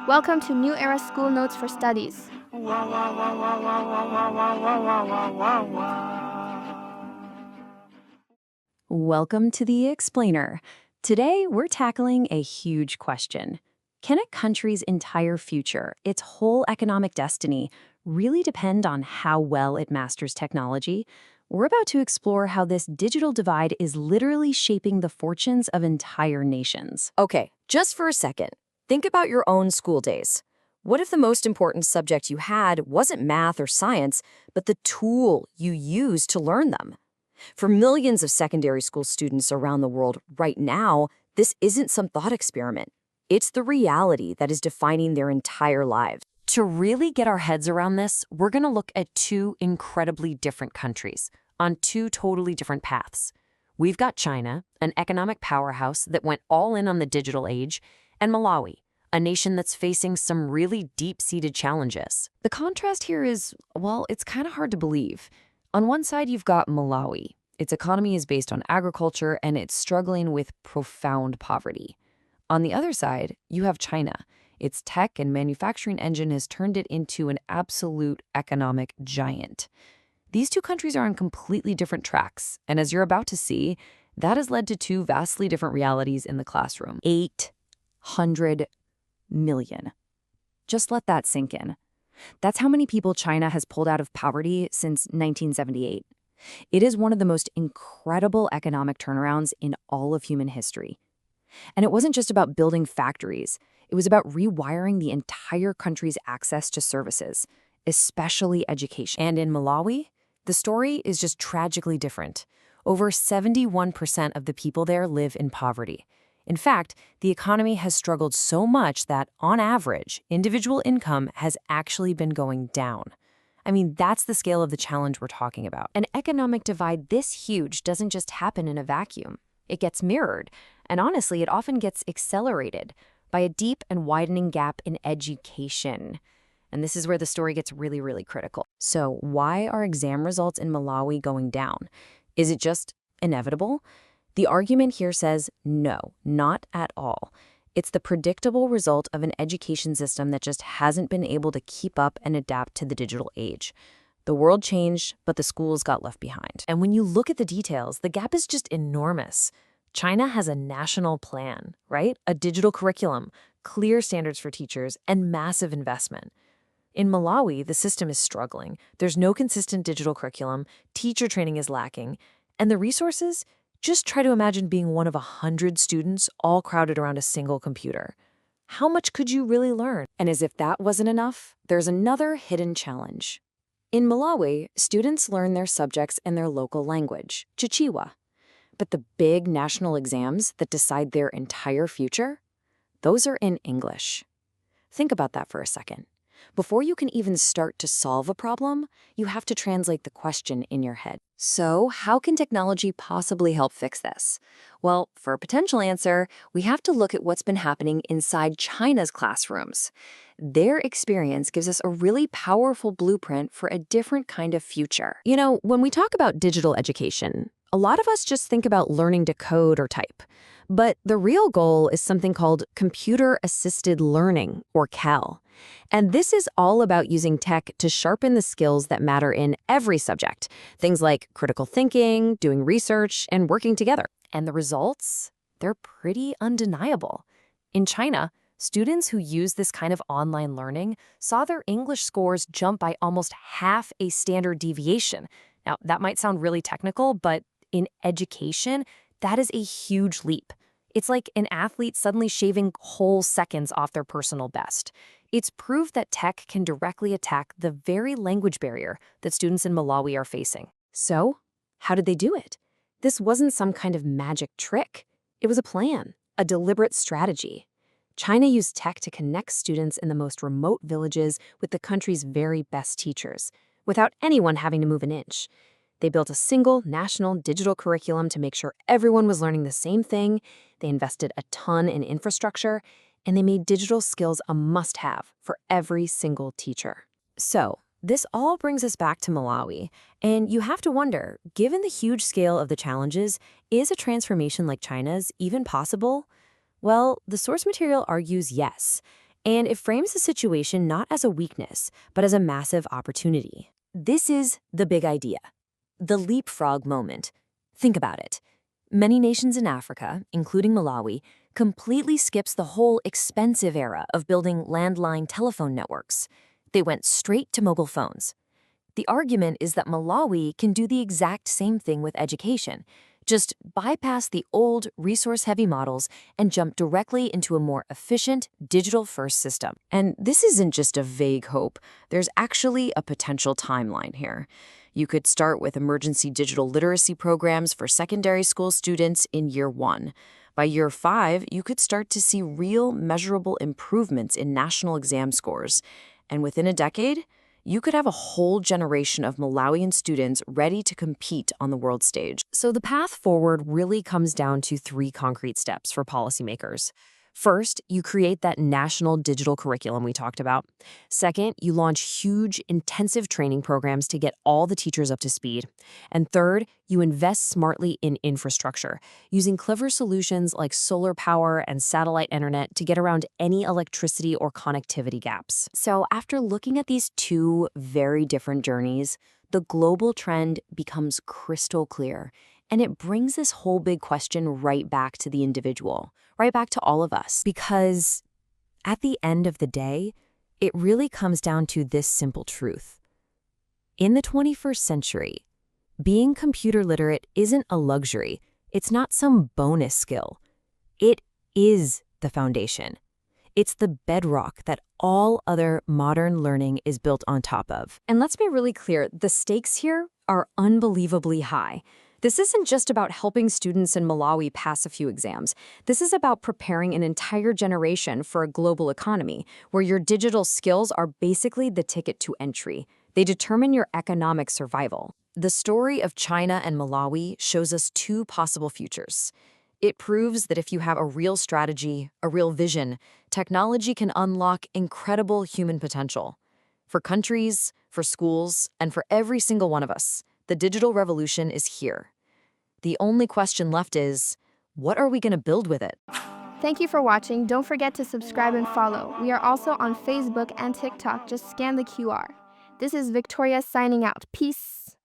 Welcome to New Era School Notes for Studies. Welcome to The Explainer. Today, we're tackling a huge question. Can a country's entire future, its whole economic destiny, really depend on how well it masters technology? We're about to explore how this digital divide is literally shaping the fortunes of entire nations. Okay, just for a second, think about your own school days. What if the most important subject you had wasn't math or science, but the tool you used to learn them? For millions of secondary school students around the world right now, this isn't some thought experiment. It's the reality that is defining their entire lives. To really get our heads around this, we're going to look at two incredibly different countries on two totally different paths. We've got China, an economic powerhouse that went all in on the digital age, and Malawi, a nation that's facing some really deep-seated challenges. The contrast here is, well, it's kind of hard to believe. On one side, you've got Malawi. Its economy is based on agriculture, and it's struggling with profound poverty. On the other side, you have China. Its tech and manufacturing engine has turned it into an absolute economic giant. These two countries are on completely different tracks, and as you're about to see, that has led to two vastly different realities in the classroom. 800 million. Just let that sink in. That's how many people China has pulled out of poverty since 1978. It is one of the most incredible economic turnarounds in all of human history. And it wasn't just about building factories. It was about rewiring the entire country's access to services, especially education. And in Malawi, the story is just tragically different. Over 71% of the people there live in poverty. In fact, the economy has struggled so much that, on average, individual income has actually been going down. I mean, that's the scale of the challenge we're talking about. An economic divide this huge doesn't just happen in a vacuum. It gets mirrored, and honestly, it often gets accelerated by a deep and widening gap in education. And this is where the story gets really, really critical. So why are exam results in Malawi going down? Is it just inevitable? The argument here says no, not at all. It's the predictable result of an education system that just hasn't been able to keep up and adapt to the digital age. The world changed, but the schools got left behind. And when you look at the details, the gap is just enormous. China has a national plan, right? A digital curriculum, clear standards for teachers, and massive investment. In Malawi, the system is struggling. There's no consistent digital curriculum, teacher training is lacking, and the resources? Just try to imagine being one of 100 students all crowded around a single computer. How much could you really learn? And as if that wasn't enough, there's another hidden challenge. In Malawi, students learn their subjects in their local language, NTCHEU. But the big national exams that decide their entire future, those are in English. Think about that for a second. Before you can even start to solve a problem, you have to translate the question in your head. So, how can technology possibly help fix this? Well, for a potential answer, we have to look at what's been happening inside China's classrooms. Their experience gives us a really powerful blueprint for a different kind of future. You know, when we talk about digital education, a lot of us just think about learning to code or type. But the real goal is something called computer-assisted learning, or CAL. And this is all about using tech to sharpen the skills that matter in every subject. Things like critical thinking, doing research, and working together. And the results? They're pretty undeniable. In China, students who use this kind of online learning saw their English scores jump by almost half a standard deviation. Now, that might sound really technical, but in education, that is a huge leap. It's like an athlete suddenly shaving whole seconds off their personal best. It's proof that tech can directly attack the very language barrier that students in Malawi are facing. So, how did they do it? This wasn't some kind of magic trick. It was a plan, a deliberate strategy. China used tech to connect students in the most remote villages with the country's very best teachers, without anyone having to move an inch. They built a single national digital curriculum to make sure everyone was learning the same thing. They invested a ton in infrastructure, and they made digital skills a must-have for every single teacher. So, this all brings us back to Malawi, and you have to wonder, given the huge scale of the challenges, is a transformation like China's even possible? Well, the source material argues yes, and it frames the situation not as a weakness, but as a massive opportunity. This is the big idea, the leapfrog moment. Think about it. Many nations in Africa, including Malawi, completely skips the whole expensive era of building landline telephone networks. They went straight to mobile phones. The argument is that Malawi can do the exact same thing with education, just bypass the old resource-heavy models and jump directly into a more efficient, digital-first system. And this isn't just a vague hope. There's actually a potential timeline here. You could start with emergency digital literacy programs for secondary school students in year 1. By year 5, you could start to see real, measurable improvements in national exam scores. And within a decade, you could have a whole generation of Malawian students ready to compete on the world stage. So the path forward really comes down to 3 concrete steps for policymakers. First, you create that national digital curriculum we talked about. Second, you launch huge, intensive training programs to get all the teachers up to speed. And third, you invest smartly in infrastructure, using clever solutions like solar power and satellite internet to get around any electricity or connectivity gaps. So after looking at these 2 very different journeys, the global trend becomes crystal clear. And it brings this whole big question right back to the individual, right back to all of us. Because at the end of the day, it really comes down to this simple truth. In the 21st century, being computer literate isn't a luxury. It's not some bonus skill. It is the foundation. It's the bedrock that all other modern learning is built on top of. And let's be really clear, the stakes here are unbelievably high. This isn't just about helping students in Malawi pass a few exams. This is about preparing an entire generation for a global economy, where your digital skills are basically the ticket to entry. They determine your economic survival. The story of China and Malawi shows us 2 possible futures. It proves that if you have a real strategy, a real vision, technology can unlock incredible human potential. For countries, for schools, and for every single one of us, the digital revolution is here. The only question left is, what are we going to build with it? Thank you for watching. Don't forget to subscribe and follow. We are also on Facebook and TikTok. Just scan the QR. This is Victoria signing out. Peace.